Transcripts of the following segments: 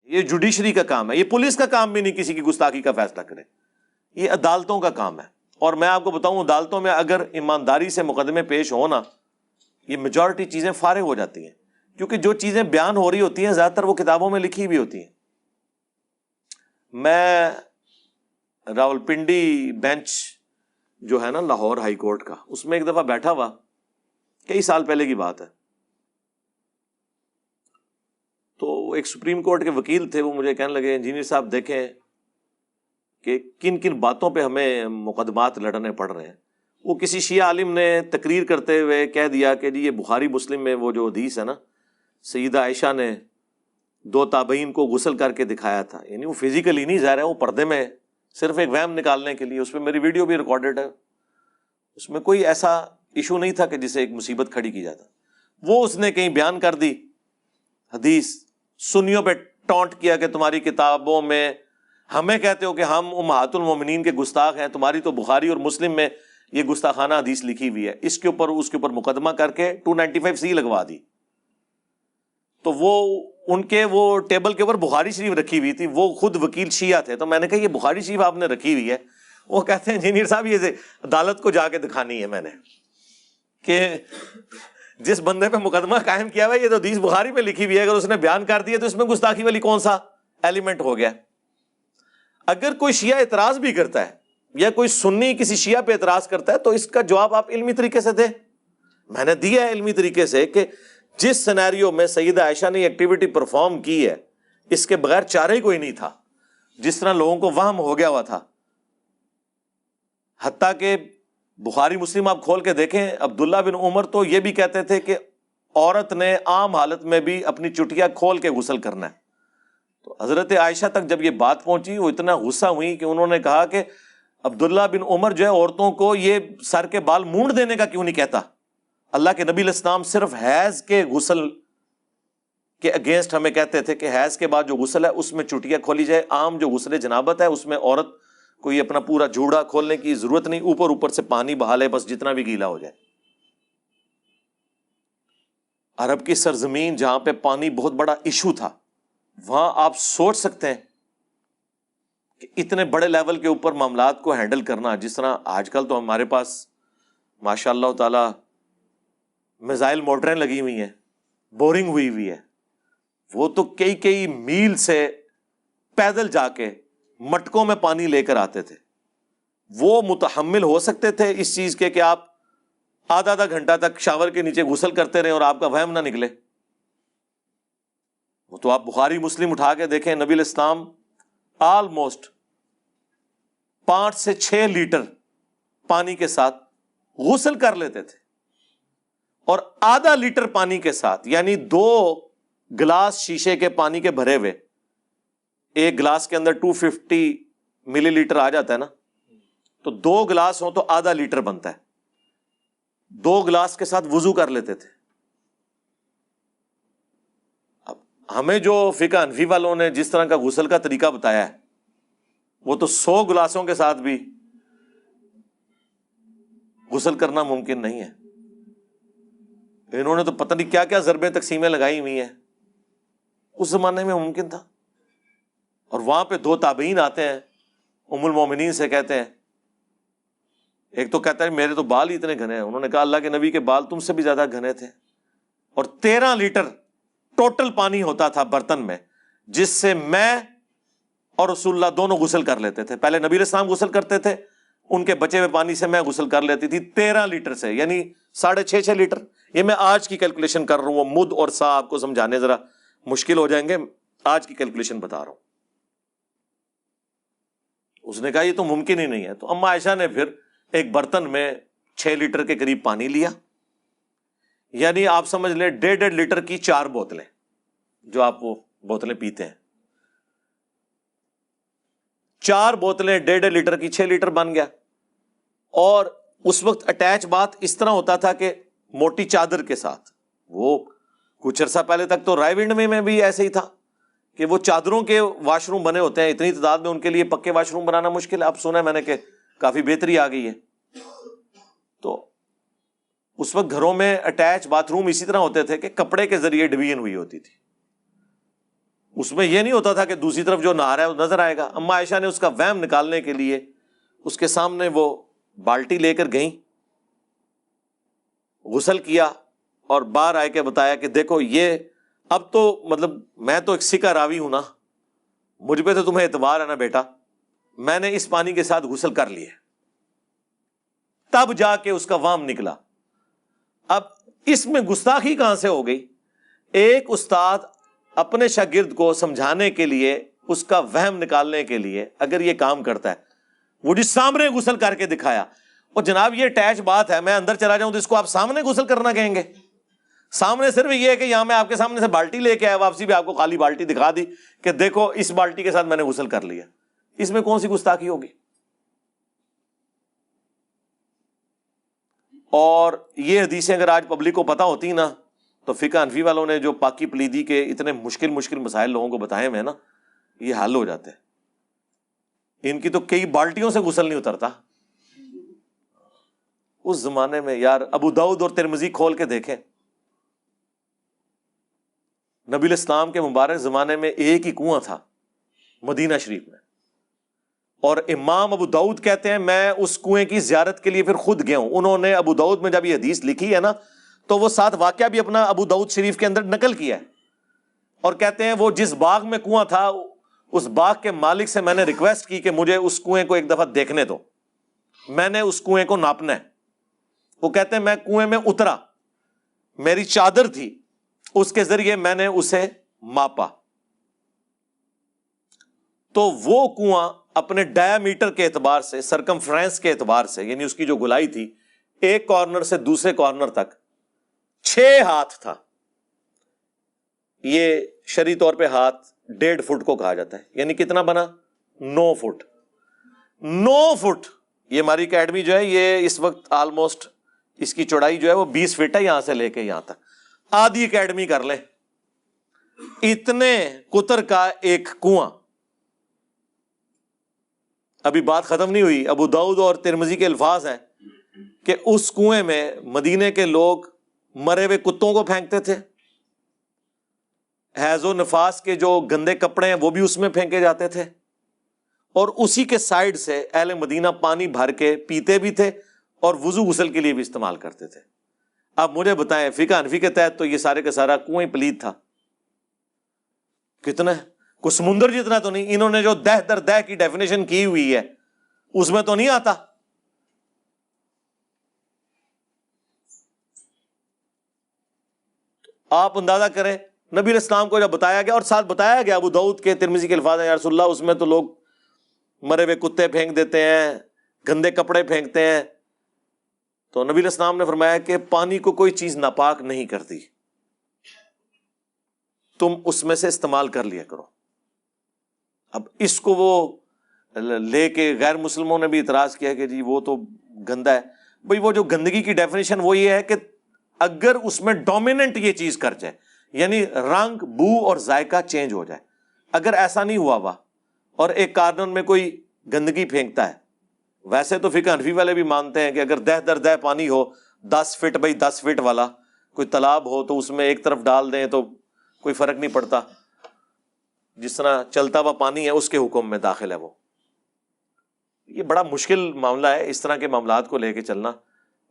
یہ جوڈیشری کا کام ہے، یہ پولیس کا کام بھی نہیں کسی کی گستاخی کا فیصلہ کرے، یہ عدالتوں کا کام ہے۔ اور میں آپ کو بتاؤں عدالتوں میں اگر ایمانداری سے مقدمے پیش ہونا، یہ میجورٹی چیزیں فارغ ہو جاتی ہیں، کیونکہ جو چیزیں بیان ہو رہی ہوتی ہیں زیادہ تر وہ کتابوں میں لکھی بھی ہوتی ہیں۔ میں راولپنڈی بینچ جو ہے نا لاہور ہائی کورٹ کا، اس میں ایک دفعہ بیٹھا ہوا، کئی سال پہلے کی بات ہے، تو ایک سپریم کورٹ کے وکیل تھے، وہ مجھے کہنے لگے انجینئر صاحب دیکھیں کہ کن کن باتوں پہ ہمیں مقدمات لڑنے پڑ رہے ہیں۔ وہ کسی شیعہ عالم نے تقریر کرتے ہوئے کہہ دیا کہ جی یہ بخاری مسلم میں وہ جو حدیث ہے نا، سیدہ عائشہ نے 2 تابعین کو غسل کر کے دکھایا تھا، یعنی وہ فزیکلی نہیں ظاہر ہے، وہ پردے میں صرف ایک وہم نکالنے کے لیے، اس پہ میری ویڈیو بھی ریکارڈڈ ہے، اس میں کوئی ایسا ایشو نہیں تھا کہ جسے ایک مصیبت کھڑی کی جاتا۔ وہ اس نے کہیں بیان کر دی حدیث، سنیوں پہ ٹونٹ کیا کہ تمہاری کتابوں میں ہمیں کہتے ہو کہ ہم امہات المومنین کے گستاخ ہیں، تمہاری تو بخاری اور مسلم میں یہ گستاخانہ حدیث لکھی ہوئی ہے، اس کے اوپر مقدمہ کر کے 295C لگوا دی۔ تو وہ ان کے وہ ٹیبل کے اوپر بخاری شریف رکھی ہوئی تھی، وہ خود وکیل شیعہ تھے، تو میں نے کہا یہ بخاری شریف آپ نے رکھی ہوئی ہے؟ وہ کہتے ہیں انجینئر صاحب یہ عدالت کو جا کے دکھانی ہے میں نے کہ جس بندے پہ مقدمہ قائم کیا ہوا ہے یہ تو حدیث بخاری میں لکھی ہوئی ہے، اگر اس نے بیان کر دیا تو اس میں گستاخی والی کون سا ایلیمنٹ ہو گیا؟ اگر کوئی شیعہ اعتراض بھی کرتا ہے یا کوئی سنی کسی شیعہ پہ اعتراض کرتا ہے تو اس کا جواب آپ علمی طریقے سے دیں۔ میں نے دیا ہے علمی طریقے سے کہ جس سینیریو میں سیدہ عائشہ نے ایکٹیویٹی پرفارم کی ہے، اس کے بغیر چارہ ہی کوئی نہیں تھا، جس طرح لوگوں کو وہم ہو گیا ہوا تھا۔ حتیٰ کہ بخاری مسلم آپ کھول کے دیکھیں، عبداللہ بن عمر تو یہ بھی کہتے تھے کہ عورت نے عام حالت میں بھی اپنی چٹیا کھول کے غسل کرنا ہے۔ تو حضرت عائشہ تک جب یہ بات پہنچی وہ اتنا غصہ ہوئی کہ انہوں نے کہا کہ عبداللہ بن عمر جو ہے عورتوں کو یہ سر کے بال مونڈ دینے کا کیوں نہیں کہتا؟ اللہ کے نبی علیہ السلام صرف حیض کے غسل کے اگینسٹ ہمیں کہتے تھے کہ حیض کے بعد جو غسل ہے اس میں چٹیا کھولی جائے، عام جو غسل جنابت ہے اس میں عورت کوئی اپنا پورا جوڑا کھولنے کی ضرورت نہیں، اوپر سے پانی بہا لے بس جتنا بھی گیلا ہو جائے۔ عرب کی سرزمین جہاں پہ پانی بہت بڑا ایشو تھا، وہاں آپ سوچ سکتے ہیں کہ اتنے بڑے لیول کے اوپر معاملات کو ہینڈل کرنا، جس طرح آج کل تو ہمارے پاس ماشاء اللہ تعالی میزائل موٹریں لگی ہوئی ہیں، بورنگ ہوئی ہے، وہ تو کئی میل سے پیدل جا کے مٹکوں میں پانی لے کر آتے تھے۔ وہ متحمل ہو سکتے تھے اس چیز کے کہ آپ آدھا گھنٹہ تک شاور کے نیچے غسل کرتے رہیں اور آپ کا وہم نہ نکلے؟ وہ تو آپ بخاری مسلم اٹھا کے دیکھیں، نبی علیہ السلام آلموسٹ 5 سے 6 لیٹر پانی کے ساتھ غسل کر لیتے تھے، اور آدھا لیٹر پانی کے ساتھ، یعنی 2 گلاس شیشے کے پانی کے بھرے ہوئے، ایک گلاس کے اندر 250 ملی لیٹر آ جاتا ہے نا، تو 2 گلاس ہوں تو آدھا لیٹر بنتا ہے، 2 گلاس کے ساتھ وضو کر لیتے تھے۔ اب ہمیں جو فقہ حنفی والوں نے جس طرح کا غسل کا طریقہ بتایا ہے، وہ تو 100 گلاسوں کے ساتھ بھی غسل کرنا ممکن نہیں ہے۔ انہوں نے تو پتہ نہیں کیا کیا ضربیں تقسیمیں لگائی ہوئی ہیں، اس زمانے میں ممکن تھا۔ اور وہاں پہ 2 تابعین آتے ہیں، ام المومنین سے کہتے ہیں، ایک تو کہتا ہے میرے تو بال ہی اتنے گھنے ہیں، انہوں نے کہا اللہ کے نبی کے بال تم سے بھی زیادہ گھنے تھے، اور 13 لیٹر ٹوٹل پانی ہوتا تھا برتن میں، جس سے میں اور رسول اللہ دونوں غسل کر لیتے تھے۔ پہلے نبی علیہ السلام غسل کرتے تھے، ان کے بچے ہوئے پانی سے میں غسل کر لیتی تھی 13 لیٹر سے، یعنی 6.5 لیٹر۔ یہ میں آج کی کیلکولیشن کر رہا ہوں، مد اور سا آپ کو سمجھانے ذرا مشکل ہو جائیں گے، آج کی کیلکولیشن بتا رہا ہوں۔ اس نے کہا یہ تو ممکن ہی نہیں ہے، تو اما عائشہ نے پھر ایک برتن میں 6 لیٹر کے قریب پانی لیا، یعنی آپ سمجھ لیں 1.5 لیٹر کی 4 بوتلیں، جو آپ وہ بوتلیں پیتے ہیں، 4 بوتلیں 1.5 لیٹر کی 6 لیٹر بن گیا۔ اور اس وقت اٹیچ بات اس طرح ہوتا تھا کہ موٹی چادر کے ساتھ، وہ کچھ عرصہ پہلے تک تو رائے ونڈ میں بھی ایسے ہی تھا کہ وہ چادروں کے واش روم بنے ہوتے ہیں، اتنی تعداد میں ان کے لیے پکے واش روم بنانا مشکل ہے۔ اب سنا ہے میں نے کہ کافی بہتری آ گئی ہے۔ تو اس وقت گھروں میں اٹیچ باتھ روم اسی طرح ہوتے تھے کہ کپڑے کے ذریعے ڈویژن ہوئی ہوتی تھی، اس میں یہ نہیں ہوتا تھا کہ دوسری طرف جو نہا رہا ہے وہ نظر آئے گا. اما عائشہ نے اس کا وہم نکالنے کے لیے اس کے سامنے وہ بالٹی لے کر گئیں, غسل کیا اور باہر آئے کے بتایا کہ دیکھو یہ اب تو مطلب میں تو ایک سکہ راوی ہوں نا, مجھ پہ تو تمہیں اعتبار ہے نا بیٹا, میں نے اس پانی کے ساتھ غسل کر لیا. تب جا کے اس کا وام نکلا. اب اس میں گستاخی کہاں سے ہو گئی؟ ایک استاد اپنے شاگرد کو سمجھانے کے لیے, اس کا وہم نکالنے کے لیے اگر یہ کام کرتا ہے, وہ جس سامنے غسل کر کے دکھایا, اور جناب یہ اٹیچ بات ہے, میں اندر چلا جاؤں تو اس کو آپ سامنے غسل کرنا کہیں گے؟ سامنے صرف یہ ہے کہ یہاں میں آپ کے سامنے سے بالٹی لے کے آیا, واپسی بھی آپ کو خالی بالٹی دکھا دی کہ دیکھو اس بالٹی کے ساتھ میں نے غسل کر لیا. اس میں کون سی گستاخی ہوگی؟ اور یہ حدیثیں اگر آج پبلک کو پتہ ہوتی نا, تو فقہ حنفی والوں نے جو پاکی پلیدی کے اتنے مشکل مسائل لوگوں کو بتائے ہوئے ہیں نا, یہ حل ہو جاتے ہیں. ان کی تو کئی بالٹیوں سے غسل نہیں اترتا. اس زمانے میں یار ابو داؤد اور ترمذی کھول کے دیکھیں, نبی الاسلام کے مبارک زمانے میں ایک ہی کنواں تھا مدینہ شریف میں, اور امام ابو داؤد کہتے ہیں میں اس کنویں کی زیارت کے لیے پھر خود گیا ہوں. انہوں نے ابو داؤد میں جب یہ حدیث لکھی ہے نا, تو وہ ساتھ واقعہ بھی اپنا ابو داؤد شریف کے اندر نقل کیا ہے, اور کہتے ہیں وہ جس باغ میں کنواں تھا اس باغ کے مالک سے میں نے ریکویسٹ کی کہ مجھے اس کنویں کو ایک دفعہ دیکھنے دو, میں نے اس کنویں کو ناپنا ہے. وہ کہتے ہیں میں کنویں میں اترا, میری چادر تھی, اس کے ذریعے میں نے اسے ماپا, تو وہ کنواں اپنے ڈایا میٹر کے اعتبار سے, سرکمفرنس کے اعتبار سے, یعنی اس کی جو گلائی تھی ایک کارنر سے دوسرے کارنر تک 6 ہاتھ تھا. یہ شرعی طور پہ ہاتھ 1.5 فٹ کو کہا جاتا ہے, یعنی کتنا بنا؟ 9 فٹ. 9 فٹ. یہ ہماری اکیڈمی جو ہے یہ اس وقت آلموسٹ اس کی چوڑائی جو ہے وہ 20 فٹ ہے, یہاں سے لے کے یہاں تک آدھی اکیڈمی کر لیں. اتنے قطر کا ایک کنواں. ابھی بات ختم نہیں ہوئی. ابو داؤد اور ترمذی کے الفاظ ہیں کہ اس کنویں میں مدینے کے لوگ مرے ہوئے کتوں کو پھینکتے تھے, حیض و نفاس کے جو گندے کپڑے ہیں وہ بھی اس میں پھینکے جاتے تھے, اور اسی کے سائڈ سے اہل مدینہ پانی بھر کے پیتے بھی تھے اور وضو غسل کے لیے بھی استعمال کرتے تھے. اب مجھے بتائیں فقہ حنفی کے تحت تو یہ سارے کا سارا کنویں پلید تھا. کتنا ہے؟ کوئی سمندر جتنا تو نہیں. انہوں نے جو دہ در دہ کی ڈیفینیشن کی ہوئی ہے اس میں تو نہیں آتا. آپ اندازہ کریں نبی علیہ السلام کو جب بتایا گیا, اور ساتھ بتایا گیا ابو داؤد کے ترمذی کے الفاظ ہیں یا رسول اللہ, اس میں تو لوگ مرے ہوئے کتے پھینک دیتے ہیں, گندے کپڑے پھینکتے ہیں, تو نبی علیہ السلام نے فرمایا کہ پانی کو کوئی چیز ناپاک نہیں کرتی, تم اس میں سے استعمال کر لیا کرو. اب اس کو وہ لے کے غیر مسلموں نے بھی اعتراض کیا کہ جی وہ تو گندا ہے. بھئی وہ جو گندگی کی ڈیفینیشن وہ یہ ہے کہ اگر اس میں ڈومیننٹ یہ چیز کر جائے, یعنی رنگ, بو اور ذائقہ چینج ہو جائے. اگر ایسا نہیں ہوا ہوا اور ایک کارنر میں کوئی گندگی پھینکتا ہے, ویسے تو فقہ حنفی والے بھی مانتے ہیں کہ اگر دہ در دہ پانی ہو 10 فٹ بائی 10 فٹ والا کوئی تالاب ہو تو اس میں ایک طرف ڈال دیں تو کوئی فرق نہیں پڑتا, جس طرح چلتا ہوا پانی ہے اس کے حکم میں داخل ہے وہ. یہ بڑا مشکل معاملہ ہے اس طرح کے معاملات کو لے کے چلنا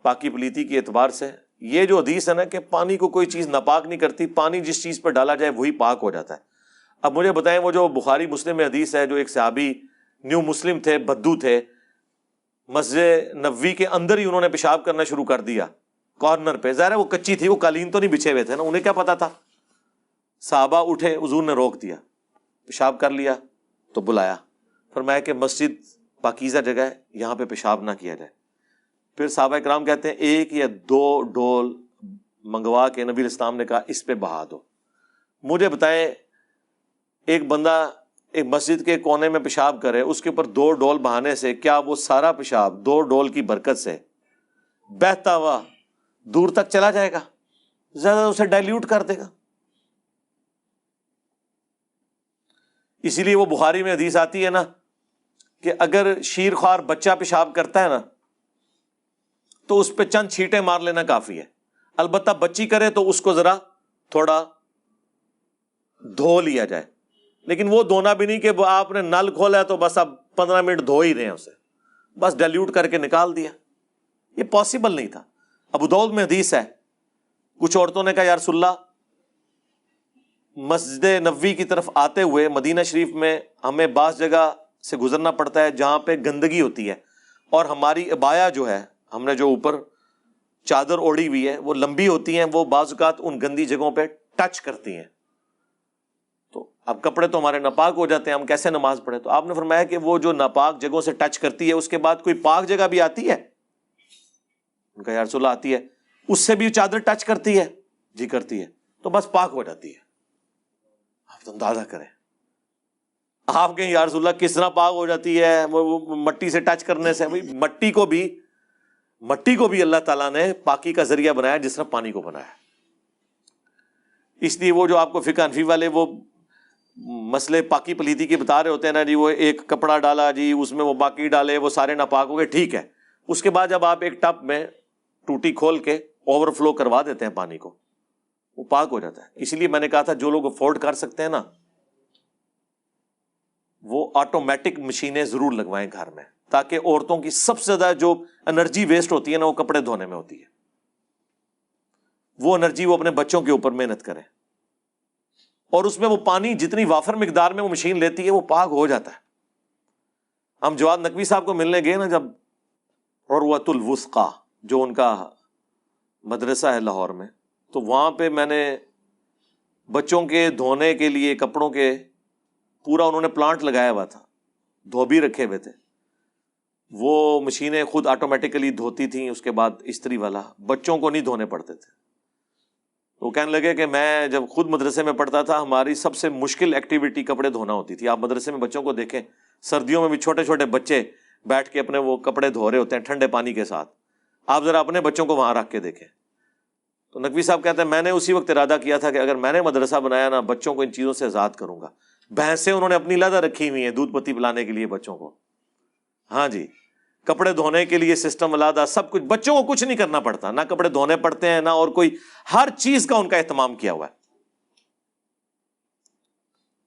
پاکی پلیتی کے اعتبار سے. یہ جو حدیث ہے نا کہ پانی کو کوئی چیز ناپاک نہیں کرتی, پانی جس چیز پر ڈالا جائے وہی پاک ہو جاتا ہے. اب مجھے بتائیں وہ جو بخاری مسلم میں حدیث ہے, جو ایک صحابی نیو مسلم تھے, بدو تھے, مسجد نبوی کے اندر ہی انہوں نے پیشاب کرنا شروع کر دیا کارنر پہ. ظاہر ہے وہ کچی تھی, وہ قالین تو نہیں بچھے ہوئے تھے نا, انہیں کیا پتا تھا. صحابہ اٹھے, حضور نے روک دیا, پیشاب کر لیا تو بلایا, فرمایا کہ مسجد پاکیزہ جگہ ہے, یہاں پہ پیشاب نہ کیا جائے. پھر صحابہ کرام کہتے ہیں 1 یا 2 ڈول منگوا کے نبی الاسلام نے کہا اس پہ بہا دو. مجھے بتائیں ایک بندہ ایک مسجد کے کونے میں پیشاب کرے, اس کے اوپر 2 ڈول بہانے سے کیا وہ سارا پیشاب 2 ڈول کی برکت سے بہتا ہوا دور تک چلا جائے گا؟ زیادہ اسے ڈائلیوٹ کر دے گا. اسی لیے وہ بخاری میں حدیث آتی ہے نا کہ اگر شیر خوار بچہ پیشاب کرتا ہے نا تو اس پہ چند چھینٹیں مار لینا کافی ہے. البتہ بچی کرے تو اس کو ذرا تھوڑا دھو لیا جائے, لیکن وہ دھونا بھی نہیں کہ آپ نے نل کھولا ہے تو بس اب 15 منٹ دھو ہی رہے ہیں اسے، بس ڈیلیوٹ کر کے نکال دیا. یہ پاسبل نہیں تھا. ابو داؤد میں حدیث ہے، کچھ عورتوں نے کہا یا رسول اللہ مسجد نبوی کی طرف آتے ہوئے مدینہ شریف میں ہمیں بعض جگہ سے گزرنا پڑتا ہے جہاں پہ گندگی ہوتی ہے، اور ہماری عبایا جو ہے، ہم نے جو اوپر چادر اوڑھی ہوئی ہے وہ لمبی ہوتی ہیں، وہ بعض اوقات ان گندی جگہوں پہ ٹچ کرتی ہیں، تو اب کپڑے تو ہمارے ناپاک ہو جاتے ہیں، ہم کیسے نماز پڑھیں؟ تو آپ نے فرمایا کہ وہ جو ناپاک جگہوں سے ٹچ کرتی ہے اس کے بعد کوئی پاک جگہ بھی آتی ہے؟ ان کا یا رسول اللہ آتی ہے. اس سے بھی چادر ٹچ کرتی ہے؟ جی کرتی ہے. تو بس پاک ہو جاتی ہے. آپ تو اندازہ کریں، آپ کہیں یا رسول اللہ کس طرح پاک ہو جاتی ہے؟ وہ مٹی سے ٹچ کرنے سے. بھائی مٹی کو بھی اللہ تعالیٰ نے پاکی کا ذریعہ بنایا جس طرح پانی کو بنایا. اس لیے وہ جو آپ کو فقہ حنفی والے وہ مسئلے پاکی پلیتی کی بتا رہے ہوتے ہیں نا جی، وہ ایک کپڑا ڈالا جی اس میں وہ باقی ڈالے وہ سارے ناپاک ہو گئے، ٹھیک ہے. اس کے بعد جب آپ ایک ٹب میں ٹوٹی کھول کے اوور فلو کروا دیتے ہیں پانی کو، وہ پاک ہو جاتا ہے. اسی لیے میں نے کہا تھا جو لوگ افورڈ کر سکتے ہیں نا وہ آٹومیٹک مشینیں ضرور لگوائیں گھر میں، تاکہ عورتوں کی سب سے زیادہ جو انرجی ویسٹ ہوتی ہے نا وہ کپڑے دھونے میں ہوتی ہے، وہ انرجی وہ اپنے بچوں کے اوپر محنت کریں، اور اس میں وہ پانی جتنی وافر مقدار میں وہ مشین لیتی ہے وہ پاک ہو جاتا ہے. ہم جواد نقوی صاحب کو ملنے گئے نا جب عروۃ الوثقی جو ان کا مدرسہ ہے لاہور میں، تو وہاں پہ میں نے بچوں کے دھونے کے لیے کپڑوں کے پورا انہوں نے پلانٹ لگایا ہوا تھا، دھوبی رکھے ہوئے تھے، وہ مشینیں خود آٹومیٹیکلی دھوتی تھیں. اس کے بعد استری والا بچوں کو نہیں دھونے پڑتے تھے. تو کہنے لگے کہ میں جب خود مدرسے میں پڑھتا تھا ہماری سب سے مشکل ایکٹیویٹی کپڑے دھونا ہوتی تھی. آپ مدرسے میں بچوں کو دیکھیں، سردیوں میں بھی چھوٹے چھوٹے بچے بیٹھ کے اپنے وہ کپڑے دھو رہے ہوتے ہیں ٹھنڈے پانی کے ساتھ. آپ ذرا اپنے بچوں کو وہاں رکھ کے دیکھیں. تو نقوی صاحب کہتے ہیں میں نے اسی وقت ارادہ کیا تھا کہ اگر میں نے مدرسہ بنایا نا بچوں کو ان چیزوں سے آزاد کروں گا. بھینسیں انہوں نے اپنی علیحدہ رکھی ہوئی ہیں دودھ پتی پلانے کے لیے بچوں کو، ہاں جی، کپڑے دھونے کے لیے سسٹم علیحدہ، سب کچھ. بچوں کو کچھ نہیں کرنا پڑتا، نہ کپڑے دھونے پڑتے ہیں نہ اور کوئی، ہر چیز کا ان کا اہتمام کیا ہوا ہے.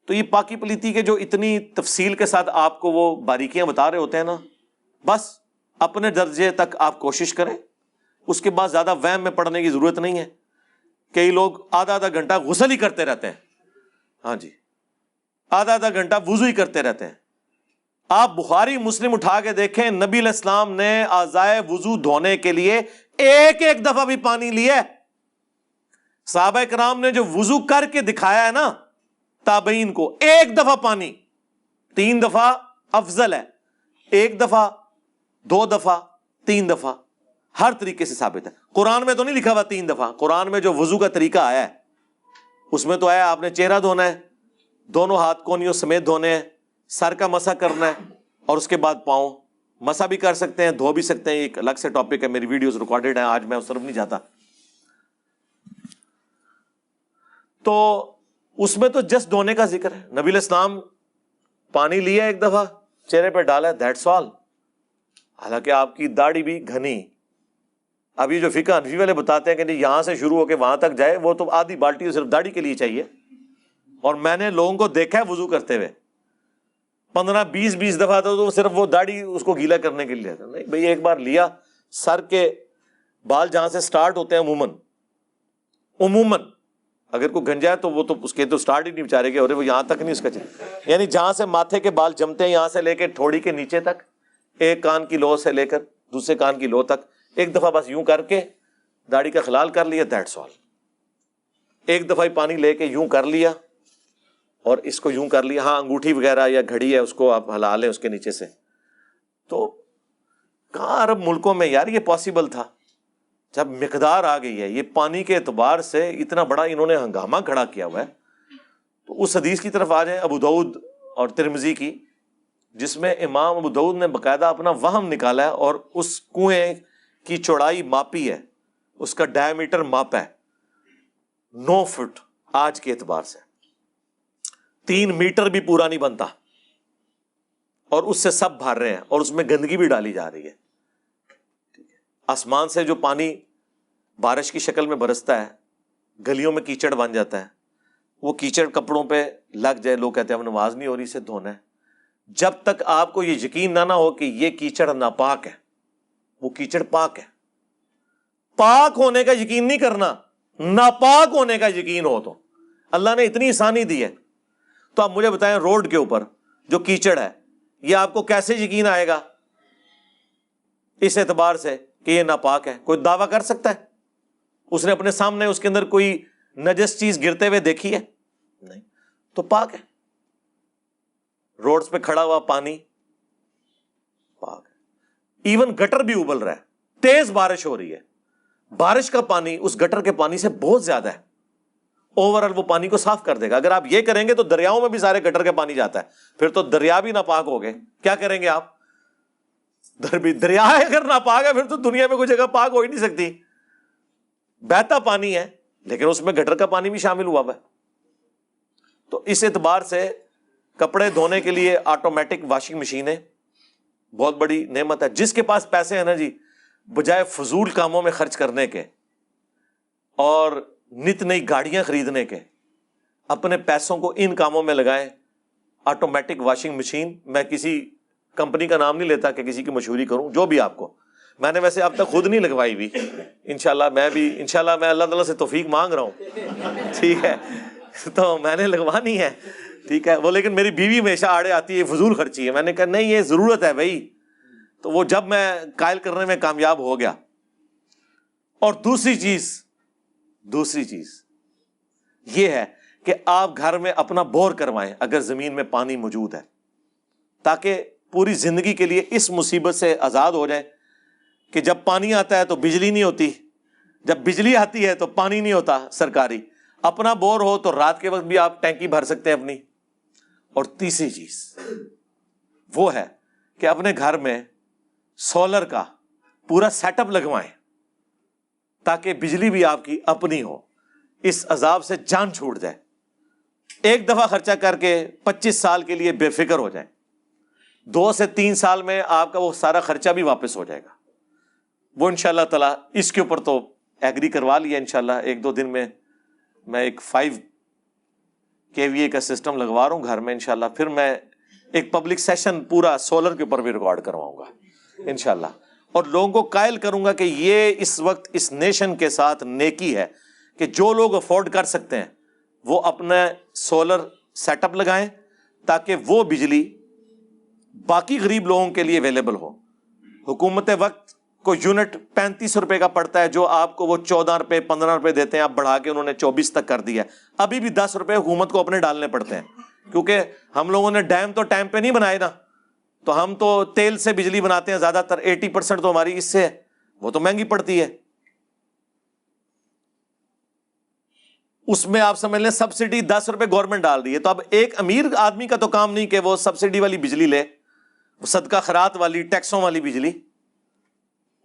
تو یہ پاکی پلیتی کے جو اتنی تفصیل کے ساتھ آپ کو وہ باریکیاں بتا رہے ہوتے ہیں نا، بس اپنے درجے تک آپ کوشش کریں. اس کے بعد زیادہ وہم میں پڑنے کی ضرورت نہیں ہے. کئی لوگ آدھا آدھا گھنٹہ غسل ہی کرتے رہتے ہیں، ہاں جی، آدھا آدھا گھنٹہ وضو ہی کرتے رہتے ہیں. آپ بخاری مسلم اٹھا کے دیکھیں، نبی علیہ السلام نے اعضائے وضو دھونے کے لیے ایک ایک دفعہ بھی پانی لیا ہے. صحابہ کرام نے جو وضو کر کے دکھایا ہے نا تابعین کو، ایک دفعہ پانی، 3 دفعہ افضل ہے، 1 دفعہ 2 دفعہ 3 دفعہ ہر طریقے سے ثابت ہے. قرآن میں تو نہیں لکھا ہوا 3 دفعہ، قرآن میں جو وضو کا طریقہ آیا ہے اس میں تو آیا آپ نے چہرہ دھونا ہے، دونوں ہاتھ کونیوں سمیت دھونے ہیں، سر کا مسح کرنا ہے، اور اس کے بعد پاؤں مسح بھی کر سکتے ہیں، دھو بھی سکتے ہیں. ایک الگ سے ٹاپک ہے، میری ویڈیوز ریکارڈڈ ہیں، آج میں اس طرف نہیں جاتا. تو اس میں تو جسٹ دھونے کا ذکر ہے. نبی علیہ السلام پانی لیا ایک دفعہ چہرے پہ ڈالا، دیٹس آل. حالانکہ آپ کی داڑھی بھی گھنی. ابھی جو فقہ حنفی والے بتاتے ہیں کہ نہیں یہاں سے شروع ہو کے وہاں تک جائے، وہ تو آدھی بالٹی صرف داڑھی کے لیے چاہیے. اور میں نے لوگوں کو دیکھا ہے وضو کرتے ہوئے 15-20 دفعہ تو صرف وہ داڑھی اس کو گیلا کرنے کے لیے. نہیں بھئی، ایک بار لیا، سر کے بال جہاں سے سٹارٹ ہوتے ہیں عموماً اگر کوئی گنجا ہے تو وہ تو اس کے تو سٹارٹ ہی نہیں بیچارے گے، اور وہ یہاں تک نہیں اس کا یعنی جہاں سے ماتھے کے بال جمتے ہیں یہاں سے لے کے ٹھوڑی کے نیچے تک، ایک کان کی لو سے لے کر دوسرے کان کی لو تک ایک دفعہ بس یوں کر کے داڑھی کا خلال کر لیا، دیٹس آل. ایک دفعہ ہی پانی لے کے یوں کر لیا اور اس کو یوں کر لیا. ہاں انگوٹھی وغیرہ یا گھڑی ہے اس کو آپ ہلا لیں اس کے نیچے سے. تو کہاں عرب ملکوں میں یار یہ پاسبل تھا؟ جب مقدار آ گئی ہے، یہ پانی کے اعتبار سے اتنا بڑا انہوں نے ہنگامہ کھڑا کیا ہوا ہے. تو اس حدیث کی طرف آ جائیں ابو داؤد اور ترمذی کی، جس میں امام ابو داؤد نے باقاعدہ اپنا وہم نکالا ہے اور اس کنویں کی چوڑائی ماپی ہے، اس کا ڈائی میٹر ماپا ہے 9 فٹ. آج کے اعتبار سے 3 میٹر بھی پورا نہیں بنتا، اور اس سے سب بھر رہے ہیں اور اس میں گندگی بھی ڈالی جا رہی ہے. آسمان سے جو پانی بارش کی شکل میں برستا ہے، گلیوں میں کیچڑ بن جاتا ہے، وہ کیچڑ کپڑوں پہ لگ جائے، لوگ کہتے ہیں اب نماز نہیں ہو رہی، اسے دھونا ہے. جب تک آپ کو یہ یقین نہ ہو کہ یہ کیچڑ ناپاک ہے، وہ کیچڑ پاک ہے. پاک ہونے کا یقین نہیں کرنا، ناپاک ہونے کا یقین ہو. تو اللہ نے اتنی آسانی دی ہے. تو آپ مجھے بتائیں روڈ کے اوپر جو کیچڑ ہے، یہ آپ کو کیسے یقین آئے گا اس اعتبار سے کہ یہ ناپاک ہے؟ کوئی دعویٰ کر سکتا ہے؟ اس نے اپنے سامنے اس کے اندر کوئی نجس چیز گرتے ہوئے دیکھی ہے؟ نہیں. تو پاک ہے. روڈز پہ کھڑا ہوا پانی پاک ہے. ایون گٹر بھی ابل رہا ہے، تیز بارش ہو رہی ہے، بارش کا پانی اس گٹر کے پانی سے بہت زیادہ ہے، اوورآل وہ پانی کو صاف کر دے گا. اگر آپ یہ کریں گے تو دریاؤں میں بھی سارے گٹر کے پانی جاتا ہے، پھر تو دریا بھی ناپاک ہو گئے. کیا کریں گے آپ؟ دریا اگر ناپاک ہے پھر تو دنیا میں کوئی جگہ پاک ہو ہی نہیں سکتی. بہتا پانی ہے لیکن اس میں گٹر کا پانی بھی شامل ہوا ہے. تو اس اعتبار سے کپڑے دھونے کے لیے آٹومیٹک واشنگ مشینیں بہت بڑی نعمت ہے. جس کے پاس پیسے ہیں نا جی، بجائے فضول کاموں میں خرچ کرنے کے اور نت نئی گاڑیاں خریدنے کے، اپنے پیسوں کو ان کاموں میں لگائیں. آٹومیٹک واشنگ مشین، میں کسی کمپنی کا نام نہیں لیتا کہ کسی کی مشہوری کروں، جو بھی آپ کو، میں نے ویسے اب تک خود نہیں لگوائی ہوئی. انشاءاللہ میں اللہ تعالیٰ سے توفیق مانگ رہا ہوں، ٹھیک ہے، تو میں نے لگوانی ہے، ٹھیک ہے. وہ لیکن میری بیوی ہمیشہ آڑے آتی ہے فضول خرچی ہے. میں نے کہا نہیں، یہ ضرورت ہے بھائی. تو وہ جب میں قائل کرنے میں کامیاب ہو گیا. اور دوسری چیز یہ ہے کہ آپ گھر میں اپنا بور کروائیں اگر زمین میں پانی موجود ہے، تاکہ پوری زندگی کے لیے اس مصیبت سے آزاد ہو جائیں کہ جب پانی آتا ہے تو بجلی نہیں ہوتی، جب بجلی آتی ہے تو پانی نہیں ہوتا سرکاری. اپنا بور ہو تو رات کے وقت بھی آپ ٹینکی بھر سکتے ہیں اپنی. اور تیسری چیز وہ ہے کہ اپنے گھر میں سولر کا پورا سیٹ اپ لگوائیں تاکہ بجلی بھی آپ کی اپنی ہو. اس عذاب سے جان چھوٹ جائے. ایک دفعہ خرچہ کر کے 25 سال کے لیے بے فکر ہو جائیں. 2 سے 3 سال میں آپ کا وہ سارا خرچہ بھی واپس ہو جائے گا. وہ انشاءاللہ تعالیٰ اس کے اوپر تو ایگری کروا لیا انشاءاللہ. 1-2 دن میں میں ایک 5 KVA کا سسٹم لگوا رہا ہوں گھر میں انشاءاللہ. پھر میں ایک پبلک سیشن پورا سولر کے اوپر بھی ریکارڈ کرواؤں گا انشاءاللہ. اور لوگوں کو قائل کروں گا کہ یہ اس وقت اس نیشن کے ساتھ نیکی ہے کہ جو لوگ افورڈ کر سکتے ہیں وہ اپنا سولر سیٹ اپ لگائیں تاکہ وہ بجلی باقی غریب لوگوں کے لیے اویلیبل ہو. حکومت وقت کو یونٹ 35 روپے کا پڑتا ہے، جو آپ کو وہ 14 روپے 15 روپے دیتے ہیں. اب بڑھا کے انہوں نے 24 تک کر دیا. ابھی بھی 10 روپے حکومت کو اپنے ڈالنے پڑتے ہیں، کیونکہ ہم لوگوں نے ڈیم تو ٹائم پہ نہیں بنائے نا. تو ہم تو تیل سے بجلی بناتے ہیں زیادہ تر، 80% تو ہماری اس سے ہے، وہ تو مہنگی پڑتی ہے. اس میں آپ سمجھ لیں سبسڈی 10 روپے گورنمنٹ ڈال رہی ہے. تو اب ایک امیر آدمی کا تو کام نہیں کہ وہ سبسڈی والی بجلی لے، صدقہ خیرات والی ٹیکسوں والی بجلی.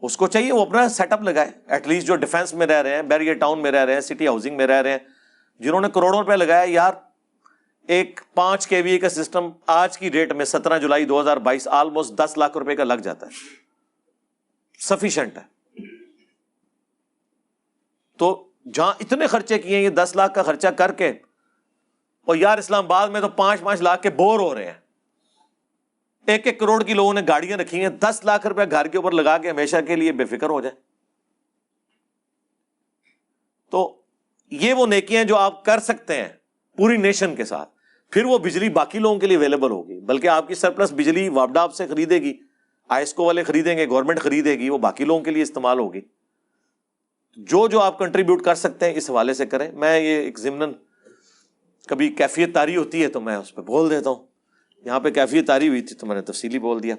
اس کو چاہیے وہ اپنا سیٹ اپ لگائے. ایٹ لیسٹ جو ڈیفینس میں رہ رہے ہیں، بیریئر ٹاؤن میں رہ رہے ہیں، سٹی ہاؤسنگ میں رہ رہے ہیں، جنہوں نے کروڑوں روپے لگایا، یار ایک 5 KVA کا سسٹم آج کی ڈیٹ میں 17 جولائی 2022 آلموسٹ 10 لاکھ روپے کا لگ جاتا ہے. سفیشینٹ ہے. تو جہاں اتنے خرچے کیے، یہ 10 لاکھ کا خرچہ کر کے، اور یار اسلام آباد میں تو 5-5 لاکھ کے بور ہو رہے ہیں. 1-1 کروڑ کی لوگوں نے گاڑیاں رکھی ہیں. 10 لاکھ روپے گھر کے اوپر لگا کے ہمیشہ کے لیے بے فکر ہو جائے. تو یہ وہ نیکیاں جو آپ کر سکتے ہیں پوری نیشن کے ساتھ. پھر وہ بجلی باقی لوگوں کے لیے اویلیبل ہوگی، بلکہ آپ کی سرپلس بجلی وابڈا آپ سے خریدے گی، آئسکو والے خریدیں گے، گورنمنٹ خریدے گی، وہ باقی لوگوں کے لیے استعمال ہوگی. جو آپ کنٹریبیوٹ کر سکتے ہیں اس حوالے سے کریں. میں یہ ایک ضمناً کبھی کیفیت طاری ہوتی ہے تو میں اس پہ بول دیتا ہوں. یہاں پہ کیفیت طاری ہوئی تھی تو میں نے تفصیلی بول دیا.